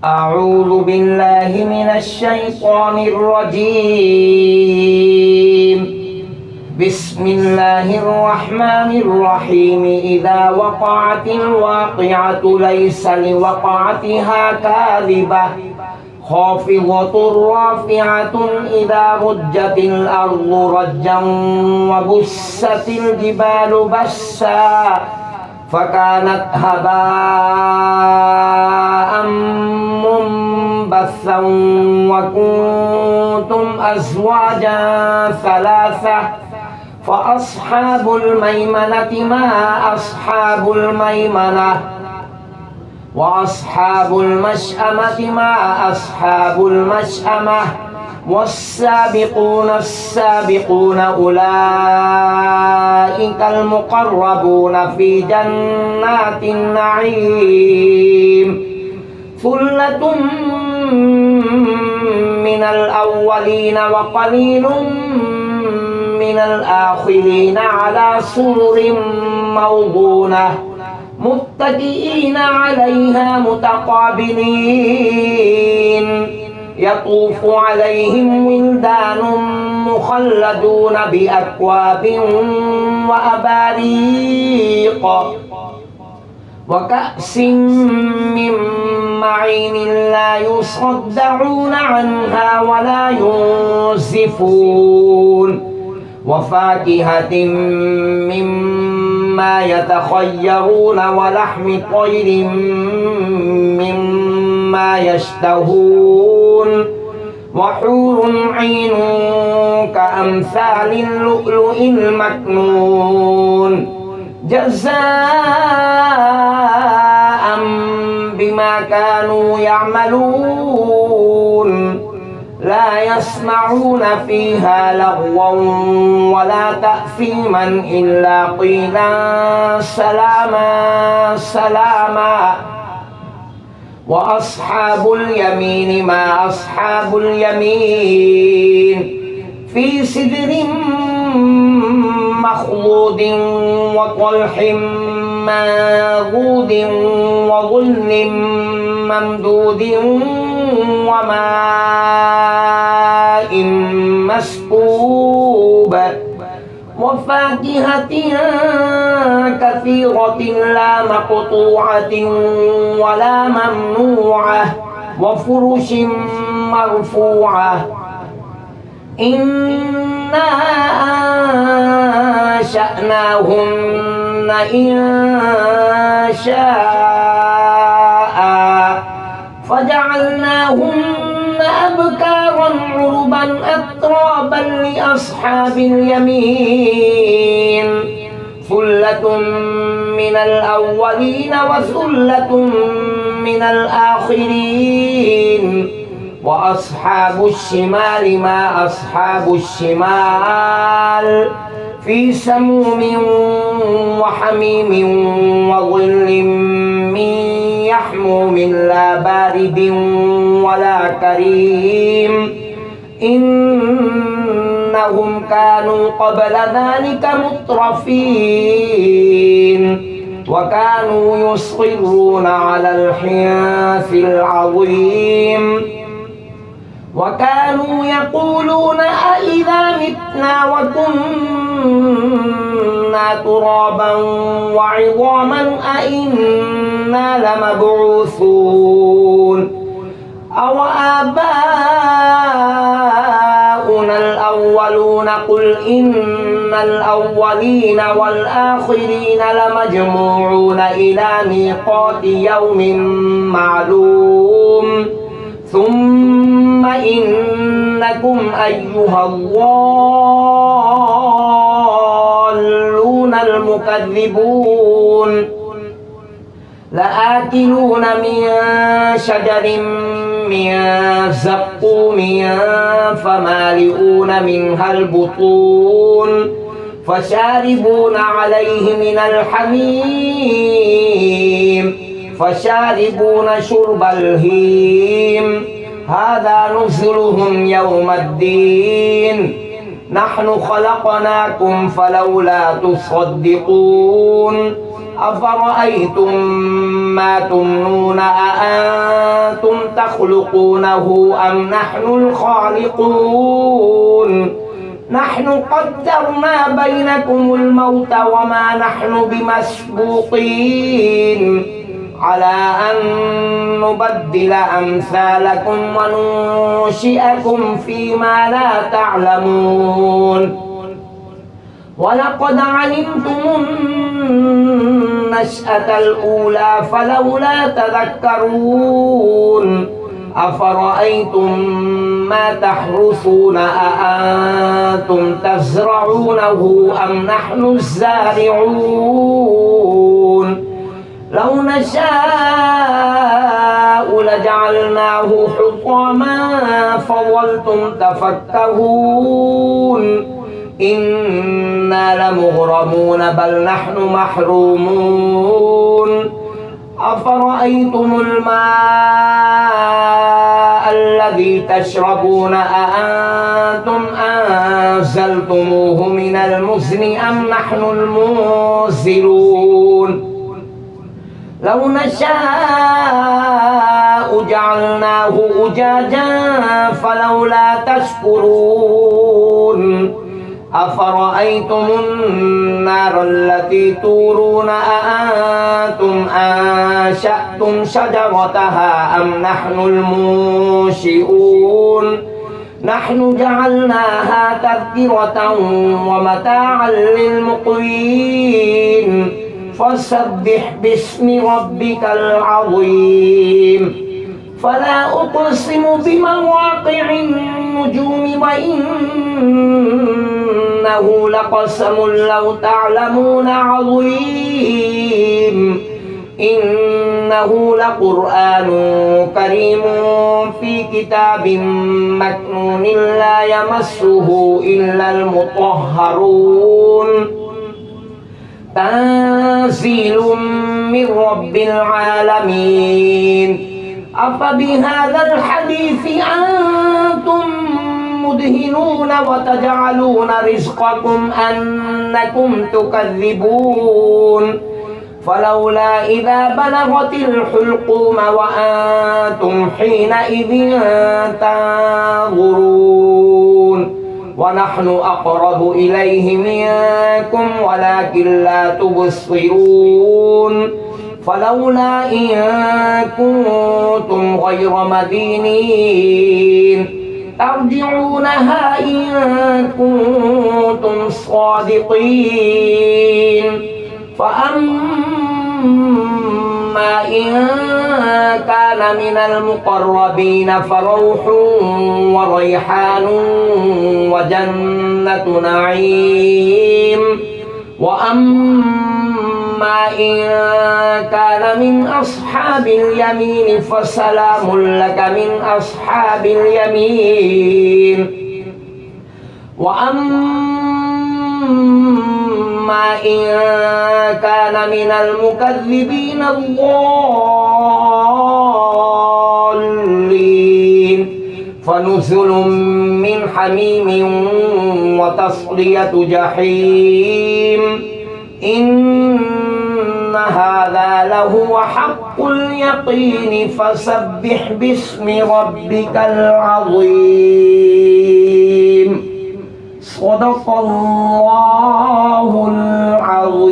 أعوذ بالله من الشيطان الرجيم. بسم الله الرحمن الرحيم. إذا وقعت الواقعة ليس لوقعتها كاذبة خافضة رافعة إذا رجت الأرض رجا وبست الجبال بسا فكانت هباء منبثا وكنتم أزواجا ثلاثة فأصحاب الميمنة ما أصحاب الميمنة وأصحاب المشأمة ما أصحاب المشأمة والسابقون السابقون أولئك المقربون في جنات النعيم ثلة من الأولين وقليل من الآخرين على سرر موضونة متكئين عليها متقابلين يطوف عليهم ولدان مخلدون بأكواب وأباريق وكأس من معين لا يصدعون عنها ولا ينزفون وفاكهة مما يتخيرون ولحم طير مما يشتهون وحور عين كأمثال اللؤلؤ المكنون جزاء بما كانوا يعملون لا يسمعون فيها لغوا ولا تأثيما إلا قيلا سلاما سلاما وأصحاب اليمين ما أصحاب اليمين في سدر مخضود وطلح منضود وظل ممدود وماء مسكوب وفاكهة كثيرة لا مقطوعة ولا ممنوعة وفرش مرفوعة إنا أنشأناهن إنشاء فجعلناهن أبكارا عربا أترابا لأصحاب اليمين ثلة من الأولين وثلة من الآخرين وأصحاب الشمال ما أصحاب الشمال في سموم وحميم وظل من يحموم لا بارد ولا كريم إنهم كانوا قبل ذلك مترفين وكانوا يصرون على الحنث العظيم وكانوا يقولون أإذا متنا وكنا ترابا وعظاما أإنا لمبعوثون أو آباؤنا الأولون قل إن الأولين والآخرين لمجموعون إلى ميقات يوم معلوم ثم إنكم أيها الضالون المكذبون لآكلون من شجر من زقوم فمالئون منها البطون فشاربون عليه من الحميم فشاربون شرب الهيم هذا نزلهم يوم الدين نحن خلقناكم فلولا تصدقون أفرأيتم ما تمنون أأنتم تخلقونه أم نحن الخالقون نحن قدرنا بينكم الموت وما نحن بمسبوقين على أن نبدل أمثالكم وننشئكم فيما لا تعلمون ولقد علمتم النشأة الأولى فلولا تذكرون أفرأيتم ما تحرثون أأنتم تزرعونه أم نحن الزارعون لو نشاء لجعلناه حطاما فظلتم تفكهون إنا لمغرمون بل نحن محرومون أفرأيتم الماء الذي تشربون أأنتم أنزلتموه من المزن أم نحن المنزلون لو نشاء جعلناه أجاجا فلولا تشكرون أفرأيتم النار التي تورون أأنتم أنشأتم شجرتها أم نحن المنشئون نحن جعلناها تذكرة ومتاعا للمقوين فسبح باسم ربك العظيم فلا أقسم بمواقع النجوم وإنه لقسم لو تعلمون عظيم إنه لقرآن كريم في كتاب مكنون لا يمسه إلا المطهرون تنزيل من رب العالمين أفبهذا الحديث أنتم مدهنون وتجعلون رزقكم أنكم تكذبون فلولا إذا بلغت الحلقوم وأنتم حينئذ تنظرون ونحن أقرب إليه منكم ولكن لا تبصرون فلولا إن كنتم غير مدينين ترجعونها إن كنتم صادقين فأما إن كان من المقربين فروح وريحان وجنة نعيم وأما إن كان من أصحاب اليمين فسلام لك من أصحاب اليمين وأما إن كان من المكذبين الضالين فنزل من حميم وتصلية جحيم إن هذا لهو حق اليقين فسبح باسم ربك العظيم صدق الله العظيم.